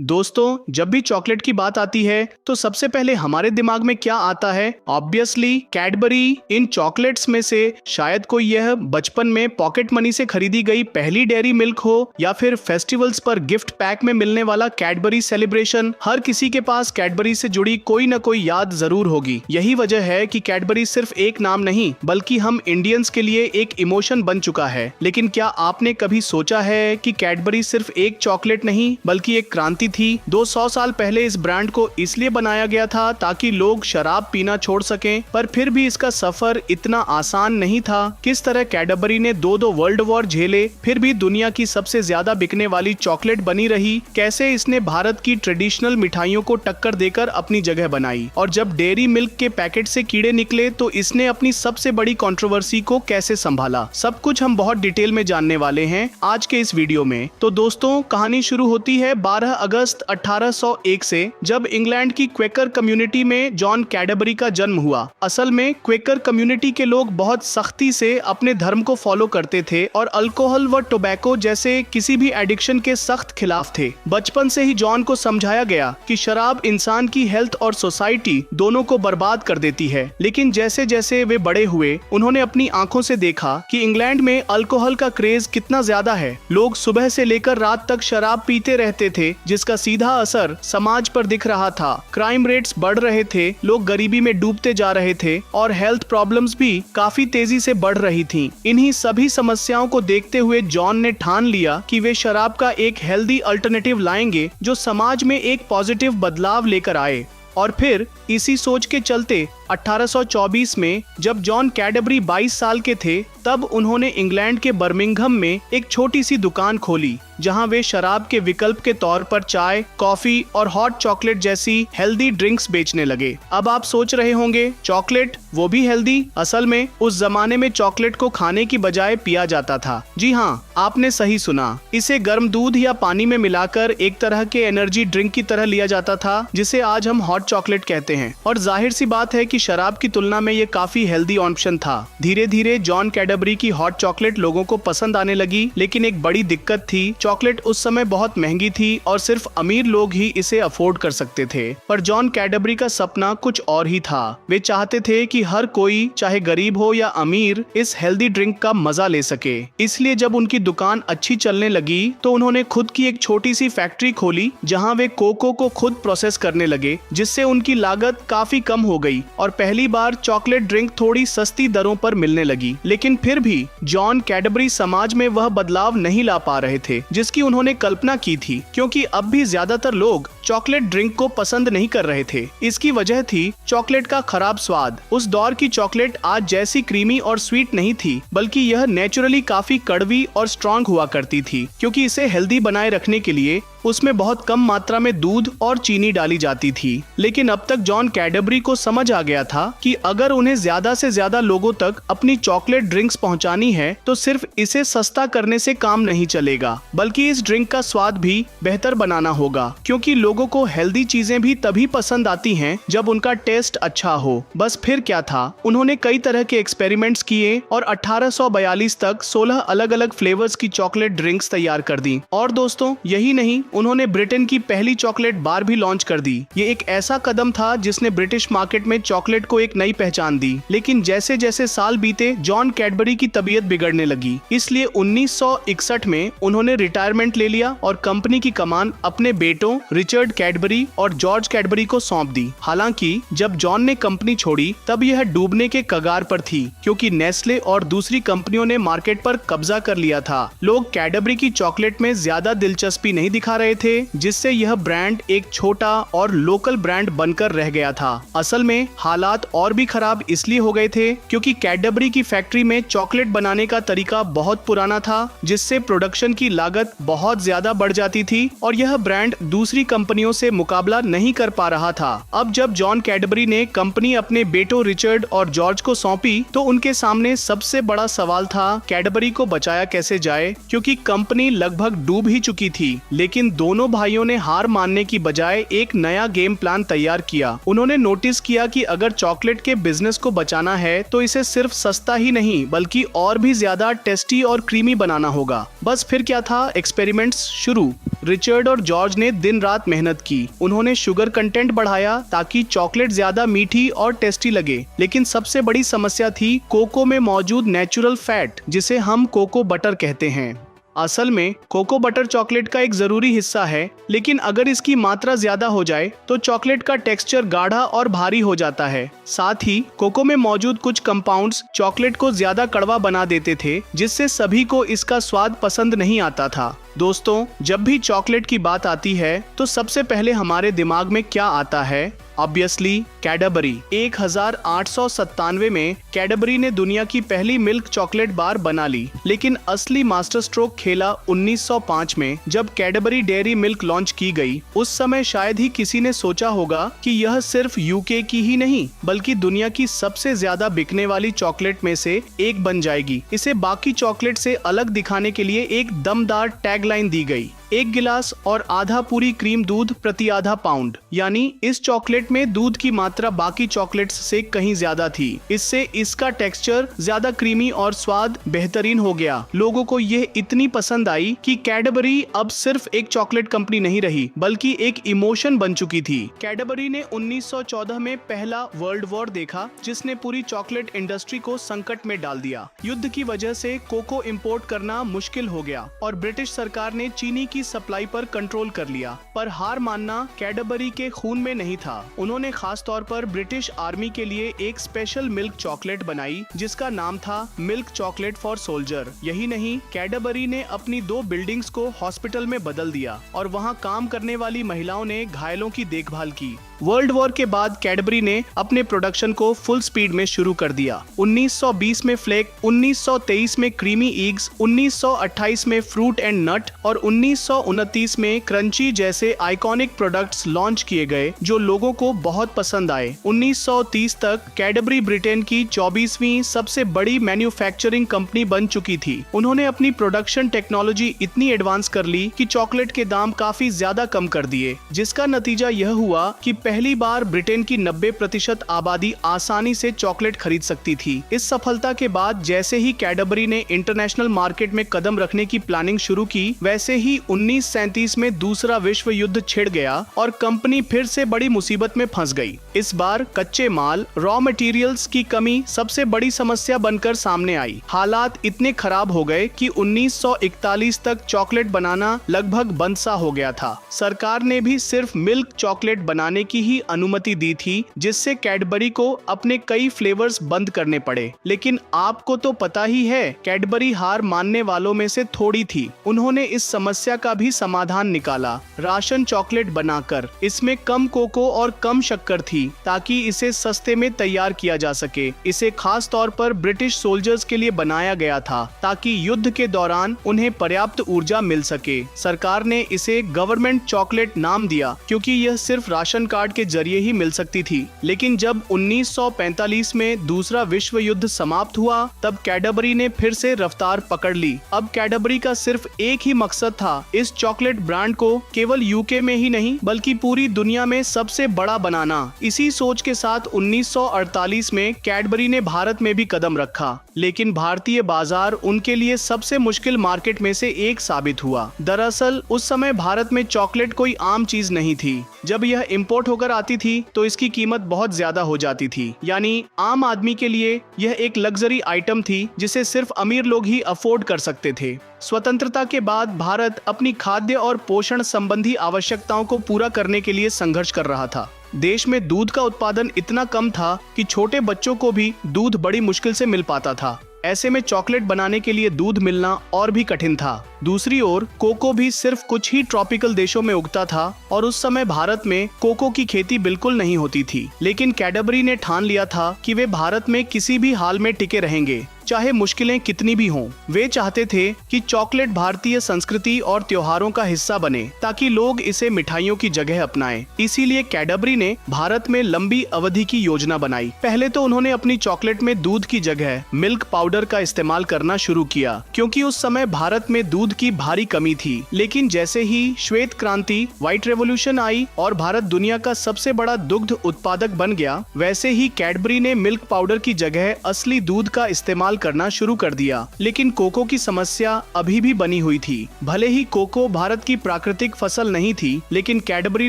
दोस्तों, जब भी चॉकलेट की बात आती है तो सबसे पहले हमारे दिमाग में क्या आता है? Obviously Cadbury. इन चॉकलेट्स में से शायद कोई यह बचपन में पॉकेट मनी से खरीदी गई पहली डेयरी मिल्क हो, या फिर फेस्टिवल्स पर गिफ्ट पैक में मिलने वाला कैडबरी सेलिब्रेशन। हर किसी के पास कैडबरी से जुड़ी कोई न कोई याद जरूर होगी। यही वजह है कि कैडबरी सिर्फ एक नाम नहीं, बल्कि हम इंडियंस के लिए एक इमोशन बन चुका है। लेकिन क्या आपने कभी सोचा है कि कैडबरी सिर्फ एक चॉकलेट नहीं, बल्कि एक क्रांति थी। 200 साल पहले इस ब्रांड को इसलिए बनाया गया था ताकि लोग शराब पीना छोड़ सकें, पर फिर भी इसका सफर इतना आसान नहीं था। किस तरह कैडबरी ने दो वर्ल्ड वॉर झेले, फिर भी दुनिया की सबसे ज्यादा बिकने वाली चॉकलेट बनी रही। कैसे इसने भारत की ट्रेडिशनल मिठाइयों को टक्कर देकर अपनी जगह बनाई, और जब डेयरी मिल्क के पैकेट से कीड़े निकले तो इसने अपनी सबसे बड़ी कंट्रोवर्सी को कैसे संभाला। सब कुछ हम बहुत डिटेल में जानने वाले हैं आज के इस वीडियो में। तो दोस्तों, कहानी शुरू होती है 12 अगस्त 1801 से, जब इंग्लैंड की क्वेकर कम्युनिटी में जॉन कैडबरी का जन्म हुआ। असल में क्वेकर कम्युनिटी के लोग बहुत सख्ती से अपने धर्म को फॉलो करते थे और अल्कोहल व टोबैको जैसे किसी भी एडिक्शन के सख्त खिलाफ थे। बचपन से ही जॉन को समझाया गया कि शराब इंसान की हेल्थ और सोसाइटी दोनों को बर्बाद कर देती है। लेकिन जैसे जैसे वे बड़े हुए, उन्होंने अपनी आंखों से देखा कि इंग्लैंड में अल्कोहल का क्रेज कितना ज्यादा है। लोग सुबह से लेकर रात तक शराब पीते रहते थे, जिसका सीधा असर समाज पर दिख रहा था। क्राइम रेट्स बढ़ रहे थे, लोग गरीबी में डूबते जा रहे थे और हेल्थ प्रॉब्लम्स भी काफी तेजी से बढ़ रही थीं। इन्हीं सभी समस्याओं को देखते हुए जॉन ने ठान लिया कि वे शराब का एक हेल्दी अल्टरनेटिव लाएंगे जो समाज में एक पॉजिटिव बदलाव लेकर आए। और फिर इसी सोच के चलते 1824 में जब जॉन कैडबरी 22 साल के थे, तब उन्होंने इंग्लैंड के बर्मिंघम में एक छोटी सी दुकान खोली, जहां वे शराब के विकल्प के तौर पर चाय, कॉफी और हॉट चॉकलेट जैसी हेल्दी ड्रिंक्स बेचने लगे। अब आप सोच रहे होंगे, चॉकलेट, वो भी हेल्दी? असल में उस जमाने में चॉकलेट को खाने की बजाय पिया जाता था। जी हाँ, आपने सही सुना। इसे गर्म दूध या पानी में मिलाकर एक तरह के एनर्जी ड्रिंक की तरह लिया जाता था, जिसे आज हम हॉट चॉकलेट कहते हैं। और जाहिर सी बात है कि शराब की तुलना में ये काफी हेल्दी ऑप्शन था। धीरे धीरे जॉन कैडबरी की हॉट चॉकलेट लोगों को पसंद आने लगी, लेकिन एक बड़ी दिक्कत थी। चॉकलेट उस समय बहुत महंगी थी और सिर्फ अमीर लोग ही इसे अफोर्ड कर सकते थे। पर जॉन कैडबरी का सपना कुछ और ही था। वे चाहते थे कि हर कोई, चाहे गरीब हो या अमीर, इस हेल्दी ड्रिंक का मजा ले सके। इसलिए जब उनकी दुकान अच्छी चलने लगी तो उन्होंने खुद की एक छोटी सी फैक्ट्री खोली, जहां वे कोको को खुद प्रोसेस करने लगे, जिससे उनकी लागत काफी कम हो गई और पहली बार चॉकलेट ड्रिंक थोड़ी सस्ती दरों पर मिलने लगी। लेकिन फिर भी जॉन कैडबरी समाज में वह बदलाव नहीं ला पा रहे थे जिसकी उन्होंने कल्पना की थी, क्योंकि अब भी ज्यादातर लोग चॉकलेट ड्रिंक को पसंद नहीं कर रहे थे। इसकी वजह थी चॉकलेट का खराब स्वाद। उस दौर की चॉकलेट आज जैसी क्रीमी और स्वीट नहीं थी, बल्कि यह नेचुरली काफी कड़वी और स्ट्रॉन्ग हुआ करती थी, क्योंकि इसे हेल्दी बनाए रखने के लिए उसमें बहुत कम मात्रा में दूध और चीनी डाली जाती थी। लेकिन अब तक जॉन कैडबरी को समझ आ गया था कि अगर उन्हें ज्यादा से ज्यादा लोगों तक अपनी चॉकलेट ड्रिंक्स पहुंचानी है, तो सिर्फ इसे सस्ता करने से काम नहीं चलेगा, बल्कि इस ड्रिंक का स्वाद भी बेहतर बनाना होगा। क्योंकि लोगों को हेल्दी चीजें भी तभी पसंद आती हैं जब उनका टेस्ट अच्छा हो। बस फिर क्या था, उन्होंने कई तरह के एक्सपेरिमेंट्स किए और 1842 तक 16 अलग अलग फ्लेवर्स की चॉकलेट ड्रिंक्स तैयार कर दी। और दोस्तों, यही नहीं, उन्होंने ब्रिटेन की पहली चॉकलेट बार भी लॉन्च कर दी। ये एक ऐसा कदम था जिसने ब्रिटिश मार्केट में चॉकलेट को एक नई पहचान दी। लेकिन जैसे जैसे साल बीते, जॉन कैडबरी की तबीयत बिगड़ने लगी। इसलिए 1961 में उन्होंने रिटायरमेंट ले लिया और कंपनी की कमान अपने बेटों रिचर्ड कैडबरी और जॉर्ज कैडबरी को सौंप दी। हालांकि जब जॉन ने कंपनी छोड़ी, तब यह डूबने के कगार पर थी, क्योंकि नेस्ले और दूसरी कंपनियों ने मार्केट पर कब्जा कर लिया था। लोग कैडबरी की चॉकलेट में ज्यादा दिलचस्पी नहीं दिखा रहे थे, जिससे यह ब्रांड एक छोटा और लोकल ब्रांड बनकर रह गया था। असल में हालात और भी खराब इसलिए हो गए थे क्योंकि कैडबरी की फैक्ट्री में चॉकलेट बनाने का तरीका बहुत पुराना था, जिससे प्रोडक्शन की लागत बहुत ज्यादा बढ़ जाती थी और यह ब्रांड दूसरी कंपनियों से मुकाबला नहीं कर पा रहा था। अब जब जॉन कैडबरी ने कंपनी अपने बेटों रिचर्ड और जॉर्ज को सौंपी, तो उनके सामने सबसे बड़ा सवाल था कैडबरी को बचाया कैसे जाए, क्योंकि कंपनी लगभग डूब ही चुकी थी। लेकिन इन दोनों भाइयों ने हार मानने की बजाय एक नया गेम प्लान तैयार किया। उन्होंने नोटिस किया कि अगर चॉकलेट के बिजनेस को बचाना है तो इसे सिर्फ सस्ता ही नहीं बल्कि और भी ज्यादा टेस्टी और क्रीमी बनाना होगा। बस फिर क्या था, एक्सपेरिमेंट्स शुरू। रिचर्ड और जॉर्ज ने दिन रात मेहनत की। उन्होंने शुगर कंटेंट बढ़ाया ताकि चॉकलेट ज्यादा मीठी और टेस्टी लगे। लेकिन सबसे बड़ी समस्या थी कोको में मौजूद नेचुरल फैट, जिसे हम कोको बटर कहते हैं। असल में कोको बटर चॉकलेट का एक जरूरी हिस्सा है, लेकिन अगर इसकी मात्रा ज्यादा हो जाए तो चॉकलेट का टेक्सचर गाढ़ा और भारी हो जाता है। साथ ही कोको में मौजूद कुछ कंपाउंड्स चॉकलेट को ज्यादा कड़वा बना देते थे, जिससे सभी को इसका स्वाद पसंद नहीं आता था। दोस्तों, जब भी चॉकलेट की बात आती है तो सबसे पहले हमारे दिमाग में क्या आता है? Obviously Cadbury. 1897 में कैडबरी ने दुनिया की पहली मिल्क चॉकलेट बार बना ली, लेकिन असली मास्टर स्ट्रोक खेला 1905 में जब कैडबरी डेयरी मिल्क लॉन्च की गई। उस समय शायद ही किसी ने सोचा होगा कि यह सिर्फ यूके की ही नहीं बल्कि दुनिया की सबसे ज्यादा बिकने वाली चॉकलेट में से एक बन जाएगी। इसे बाकी चॉकलेट से अलग दिखाने के लिए एक दमदार टैगलाइन दी गई, 1 गिलास और आधा पूरी क्रीम दूध प्रति आधा पाउंड। यानी इस चॉकलेट में दूध की मात्रा बाकी चॉकलेट्स से कहीं ज्यादा थी। इससे इसका टेक्सचर ज्यादा क्रीमी और स्वाद बेहतरीन हो गया। लोगों को यह इतनी पसंद आई कि कैडबरी अब सिर्फ एक चॉकलेट कंपनी नहीं रही बल्कि एक इमोशन बन चुकी थी। कैडबरी ने 1914 में पहला वर्ल्ड वॉर देखा, जिसने पूरी चॉकलेट इंडस्ट्री को संकट में डाल दिया। युद्ध की वजह से कोको इंपोर्ट करना मुश्किल हो गया और ब्रिटिश सरकार ने चीनी की सप्लाई पर कंट्रोल कर लिया। पर हार मानना कैडबरी के खून में नहीं था। उन्होंने खास तौर पर ब्रिटिश आर्मी के लिए एक स्पेशल मिल्क चॉकलेट बनाई जिसका नाम था मिल्क चॉकलेट फॉर सोल्जर। यही नहीं, कैडबरी ने अपनी 2 बिल्डिंग्स को हॉस्पिटल में बदल दिया और वहां काम करने वाली महिलाओं ने घायलों की देखभाल की। वर्ल्ड वॉर के बाद कैडबरी ने अपने प्रोडक्शन को फुल स्पीड में शुरू कर दिया। 1920 में फ्लेक, 1923 में क्रीमी ईग्स, 1928 में फ्रूट एंड नट और 1929 में क्रंची जैसे आइकॉनिक प्रोडक्ट्स लॉन्च किए गए जो लोगों को बहुत पसंद आए। 1930 तक कैडबरी ब्रिटेन की 24वीं सबसे बड़ी मैन्युफैक्चरिंग कंपनी बन चुकी थी। उन्होंने अपनी प्रोडक्शन टेक्नोलॉजी इतनी एडवांस कर ली कि चॉकलेट के दाम काफी ज्यादा कम कर दिए, जिसका नतीजा यह हुआ कि पहली बार ब्रिटेन की 90% आबादी आसानी से चॉकलेट खरीद सकती थी। इस सफलता के बाद जैसे ही कैडबरी ने इंटरनेशनल मार्केट में कदम रखने की प्लानिंग शुरू की, वैसे ही 1937 में दूसरा विश्व युद्ध छिड़ गया और कंपनी फिर से बड़ी मुसीबत में फंस गई। इस बार कच्चे माल, रॉ मटेरियल्स की कमी सबसे बड़ी समस्या बनकर सामने आई। हालात इतने खराब हो गए कि 1941 तक चॉकलेट बनाना लगभग बंद सा हो गया था। सरकार ने भी सिर्फ मिल्क चॉकलेट बनाने की ही अनुमति दी थी, जिससे कैडबरी को अपने कई फ्लेवर्स बंद करने पड़े। लेकिन आपको तो पता ही है, कैडबरी हार मानने वालों में से थोड़ी थी। उन्होंने इस समस्या का भी समाधान निकाला, राशन चॉकलेट बनाकर। इसमें कम कोको और कम शक्कर थी ताकि इसे सस्ते में तैयार किया जा सके। इसे खास तौर पर ब्रिटिश सोल्जर्स के लिए बनाया गया था ताकि युद्ध के दौरान उन्हें पर्याप्त ऊर्जा मिल सके। सरकार ने इसे गवर्नमेंट चॉकलेट नाम दिया क्योंकि यह सिर्फ राशन कार्ड के जरिए ही मिल सकती थी। लेकिन जब 1945 में दूसरा विश्व युद्ध समाप्त हुआ, तब कैडबरी ने फिर से रफ्तार पकड़ ली। अब कैडबरी का सिर्फ एक ही मकसद था, इस चॉकलेट ब्रांड को केवल यूके में ही नहीं बल्कि पूरी दुनिया में सबसे बड़ा बनाना। इसी सोच के साथ 1948 में कैडबरी ने भारत में भी कदम रखा, लेकिन भारतीय बाजार उनके लिए सबसे मुश्किल मार्केट में से एक साबित हुआ। दरअसल उस समय भारत में चॉकलेट कोई आम चीज नहीं थी। जब यह इंपोर्ट होकर आती थी तो इसकी कीमत बहुत ज्यादा हो जाती थी। यानी आम आदमी के लिए यह एक लग्जरी आइटम थी जिसे सिर्फ अमीर लोग ही अफोर्ड कर सकते थे। स्वतंत्रता के बाद भारत अपनी खाद्य और पोषण संबंधी आवश्यकताओं को पूरा करने के लिए संघर्ष कर रहा था। देश में दूध का उत्पादन इतना कम था कि छोटे बच्चों को भी दूध बड़ी मुश्किल से मिल पाता था। ऐसे में चॉकलेट बनाने के लिए दूध मिलना और भी कठिन था। दूसरी ओर कोको भी सिर्फ कुछ ही ट्रॉपिकल देशों में उगता था और उस समय भारत में कोको की खेती बिल्कुल नहीं होती थी। लेकिन कैडबरी ने ठान लिया था कि वे भारत में किसी भी हाल में टिके रहेंगे, चाहे मुश्किलें कितनी भी हों। वे चाहते थे कि चॉकलेट भारतीय संस्कृति और त्योहारों का हिस्सा बने ताकि लोग इसे मिठाइयों की जगह अपनाएं। इसीलिए कैडबरी ने भारत में लंबी अवधि की योजना बनाई। पहले तो उन्होंने अपनी चॉकलेट में दूध की जगह मिल्क पाउडर का इस्तेमाल करना शुरू किया, क्योंकि उस समय भारत में दूध की भारी कमी थी। लेकिन जैसे ही श्वेत क्रांति, व्हाइट रेवोल्यूशन आई और भारत दुनिया का सबसे बड़ा दुग्ध उत्पादक बन गया, वैसे ही कैडबरी ने मिल्क पाउडर की जगह असली दूध का इस्तेमाल करना शुरू कर दिया। लेकिन कोको की समस्या अभी भी बनी हुई थी। भले ही कोको भारत की प्राकृतिक फसल नहीं थी, लेकिन कैडबरी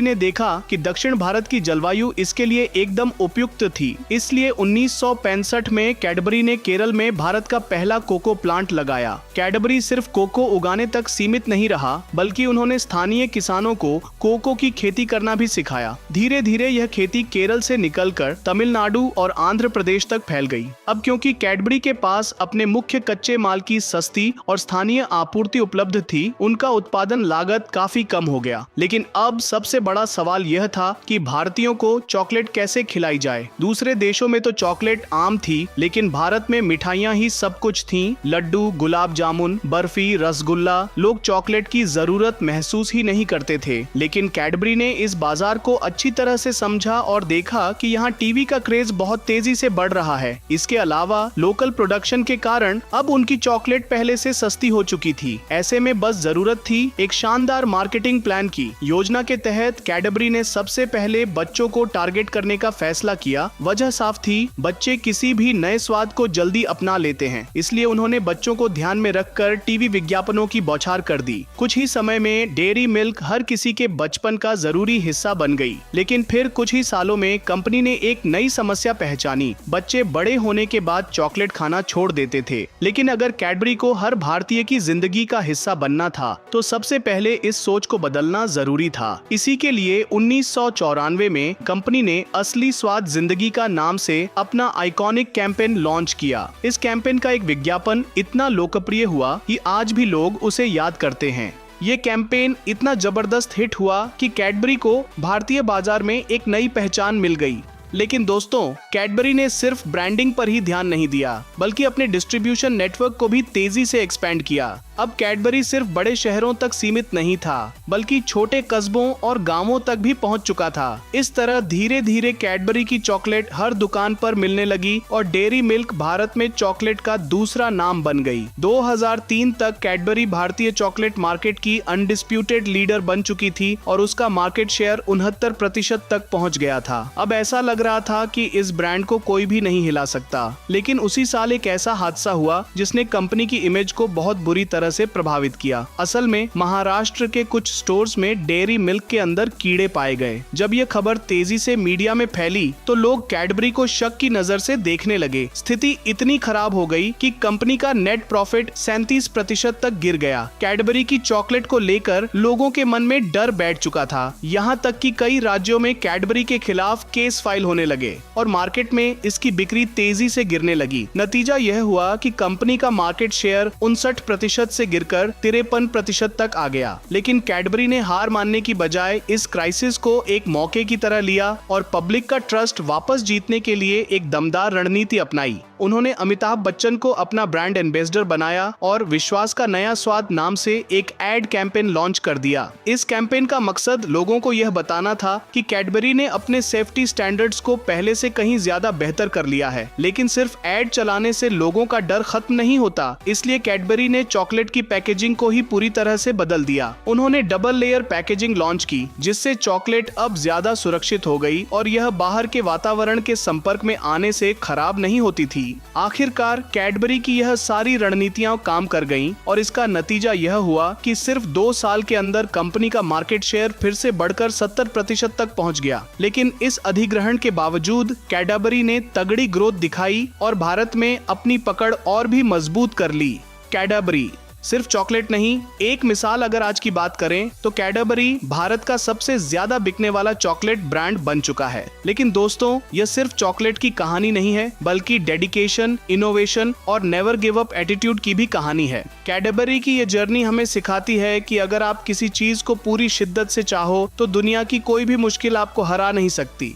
ने देखा कि दक्षिण भारत की जलवायु इसके लिए एकदम उपयुक्त थी। इसलिए 1965 में कैडबरी ने केरल में भारत का पहला कोको प्लांट लगाया। कैडबरी सिर्फ कोको उगाने तक सीमित नहीं रहा, बल्कि उन्होंने स्थानीय किसानों को कोको की खेती करना भी सिखाया। धीरे धीरे यह खेती केरल से निकलकर तमिलनाडु और आंध्र प्रदेश तक फैल गई। अब क्योंकि कैडबरी के पास अपने मुख्य कच्चे माल की सस्ती और स्थानीय आपूर्ति उपलब्ध थी, उनका उत्पादन लागत काफी कम हो गया। लेकिन अब सबसे बड़ा सवाल यह था कि भारतीयों को चॉकलेट कैसे खिलाई जाए। दूसरे देशों में तो चॉकलेट आम थी, लेकिन भारत में मिठाइयाँ ही सब कुछ थीं। लड्डू, गुलाब जामुन, बर्फी, रसगुल्ला। लोग चॉकलेट की जरूरत महसूस ही नहीं करते थे। लेकिन कैडबरी ने इस बाजार को अच्छी तरह से समझा और देखा कि यहाँ टीवी का क्रेज बहुत तेजी से बढ़ रहा है। इसके अलावा लोकल प्रोडक्शन के कारण अब उनकी चॉकलेट पहले से सस्ती हो चुकी थी। ऐसे में बस जरूरत थी एक शानदार मार्केटिंग प्लान की। योजना के तहत कैडबरी ने सबसे पहले बच्चों को टारगेट करने का फैसला किया। वजह साफ थी, बच्चे किसी भी नए स्वाद को जल्दी अपना लेते हैं। इसलिए उन्होंने बच्चों को ध्यान में रखकर टीवी विज्ञापनों की बौछार कर दी। कुछ ही समय में डेयरी मिल्क हर किसी के बचपन का जरूरी हिस्सा बन गई। लेकिन फिर कुछ ही सालों में कंपनी ने एक नई समस्या पहचानी। बच्चे बड़े होने के बाद चॉकलेट खाना छोड़ देते थे। लेकिन अगर कैडबरी को हर भारतीय की जिंदगी का हिस्सा बनना था, तो सबसे पहले इस सोच को बदलना जरूरी था। इसी के लिए 1994 में कंपनी ने असली स्वाद जिंदगी का नाम से अपना आइकॉनिक कैंपेन लॉन्च किया। इस कैंपेन का एक विज्ञापन इतना लोकप्रिय हुआ कि आज भी लोग उसे याद करते हैं। ये कैंपेन इतना जबरदस्त हिट हुआ कि कैडबरी को भारतीय बाजार में एक नई पहचान मिल गई। लेकिन दोस्तों, कैडबरी ने सिर्फ ब्रांडिंग पर ही ध्यान नहीं दिया, बल्कि अपने डिस्ट्रीब्यूशन नेटवर्क को भी तेजी से एक्सपेंड किया। अब कैडबरी सिर्फ बड़े शहरों तक सीमित नहीं था, बल्कि छोटे कस्बों और गांवों तक भी पहुंच चुका था। इस तरह धीरे धीरे कैडबरी की चॉकलेट हर दुकान पर मिलने लगी और डेयरी मिल्क भारत में चॉकलेट का दूसरा नाम बन गई। 2003 तक कैडबरी भारतीय चॉकलेट मार्केट की अनडिस्प्यूटेड लीडर बन चुकी थी और उसका मार्केट शेयर 69% तक पहुंच गया था। अब ऐसा लग रहा था कि इस ब्रांड को कोई भी नहीं हिला सकता। लेकिन उसी साल एक ऐसा हादसा हुआ जिसने कंपनी की इमेज को बहुत बुरी तरह से प्रभावित किया। असल में महाराष्ट्र के कुछ स्टोर्स में डेयरी मिल्क के अंदर कीड़े पाए गए। जब यह खबर तेजी से मीडिया में फैली तो लोग कैडबरी को शक की नजर से देखने लगे। स्थिति इतनी खराब हो गई कि कंपनी का नेट प्रॉफिट 37% तक गिर गया। कैडबरी की चॉकलेट को लेकर लोगों के मन में डर बैठ चुका था। यहाँ तक कि कई राज्यों में कैडबरी के खिलाफ केस फाइल होने लगे और मार्केट में इसकी बिक्री तेजी से गिरने लगी। नतीजा यह हुआ कि कंपनी का मार्केट शेयर 59% से गिरकर 53% तक आ गया। लेकिन कैडबरी ने हार मानने की बजाय इस क्राइसिस को एक मौके की तरह लिया और पब्लिक का ट्रस्ट वापस जीतने के लिए एक दमदार रणनीति अपनाई। उन्होंने अमिताभ बच्चन को अपना ब्रांड एम्बेसडर बनाया और विश्वास का नया स्वाद नाम से एक एड कैंपेन लॉन्च कर दिया। इस कैंपेन का मकसद लोगों को यह बताना था कि कैडबरी ने अपने सेफ्टी स्टैंडर्ड्स को पहले से कहीं ज्यादा बेहतर कर लिया है। लेकिन सिर्फ एड चलाने से लोगों का डर खत्म नहीं होता, इसलिए कैडबरी ने चॉकलेट की पैकेजिंग को ही पूरी तरह से बदल दिया। उन्होंने डबल लेयर पैकेजिंग लॉन्च की, जिससे चॉकलेट अब ज्यादा सुरक्षित हो गई और यह बाहर के वातावरण के संपर्क में आने से खराब नहीं होती थी। आखिरकार कैडबरी की यह सारी रणनीतियां काम कर गईं और इसका नतीजा यह हुआ कि सिर्फ 2 साल के अंदर कंपनी का मार्केट शेयर फिर से बढ़कर 70% तक पहुंच गया। लेकिन इस अधिग्रहण के बावजूद कैडबरी ने तगड़ी ग्रोथ दिखाई और भारत में अपनी पकड़ और भी मजबूत कर ली। कैडबरी सिर्फ चॉकलेट नहीं, एक मिसाल अगर आज की बात करें तो कैडबरी भारत का सबसे ज्यादा बिकने वाला चॉकलेट ब्रांड बन चुका है। लेकिन दोस्तों, यह सिर्फ चॉकलेट की कहानी नहीं है, बल्कि डेडिकेशन, इनोवेशन और नेवर गिव अप एटीट्यूड की भी कहानी है। कैडबरी की यह जर्नी हमें सिखाती है कि अगर आप किसी चीज को पूरी शिद्दत से चाहो तो दुनिया की कोई भी मुश्किल आपको हरा नहीं सकती।